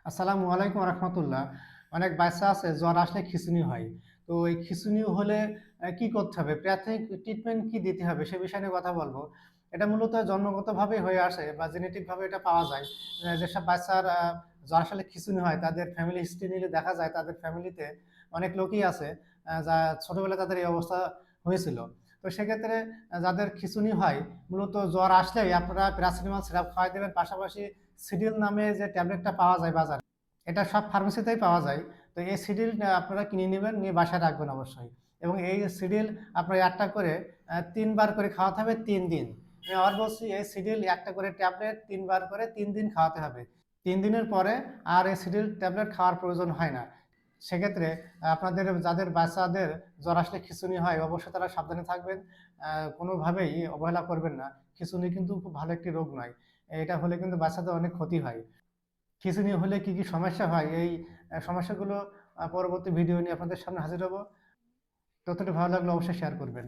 আসসালামু আলাইকুম রহমতুল্লাহ। অনেক বাচ্চা আছে জ্বর আসলে খিঁচুনি হয়। তো এই খিঁচুনি হলে কি করতে হবে? প্রাথমিক ট্রিটমেন্ট কি দিতে হবে? সে বিষয় নিয়ে কথা বলব। এটা মূলত জন্মগতভাবে হয়ে আসে বা জেনেটিক ভাবে এটা পাওয়া যায়। যেসব বাচ্চার জ্বর আসলে খিঁচুনি হয় তাদের ফ্যামিলি হিস্ট্রি নিলে দেখা যায় তাদের ফ্যামিলিতে অনেক লোকই আছে যা ছোটবেলায় তাদের এই অবস্থা হয়েছিল। তো সেক্ষেত্রে যাদের খিঁচুনি হয় মূলত জ্বর আসলেই আপনারা প্যারাসিটামল সিরাপ খাওয়াই দেবেন। পাশাপাশি সিডিল নামে যে ট্যাবলেটটা পাওয়া যায় বাজারে, এটা সব ফার্মেসিতেই পাওয়া যায়। তো এই সিডিল আপনারা কিনে নেবেন, নিয়ে বাসায় রাখবেন অবশ্যই। এবং এই সিডিল আপনার একটা করে ৩ বার করে খাওয়াতে হবে ৩ দিন। আমি আবার বলছি, এই সিডিল একটা করে ট্যাবলেট ৩ বার করে ৩ দিন খাওয়াতে হবে। ৩ দিনের পরে আর এই সিডিল ট্যাবলেট খাওয়ার প্রয়োজন হয় না। সেক্ষেত্রে আপনাদের যাদের বাচ্চাদের জ্বর আসলে খিঁচুনি হয় অবশ্যই তারা সাবধানে থাকবেন। কোনোভাবেই অবহেলা করবেন না। খিঁচুনি কিন্তু খুব ভালো একটি রোগ নয়। এটা হলে কিন্তু বাচ্চাদের অনেক ক্ষতি হয়। খিঁচুনি হলে কি কি সমস্যা হয় এই সমস্যাগুলো পরবর্তী ভিডিও নিয়ে আপনাদের সামনে হাজির হব। ততটা ভালো লাগলে অবশ্যই শেয়ার করবেন।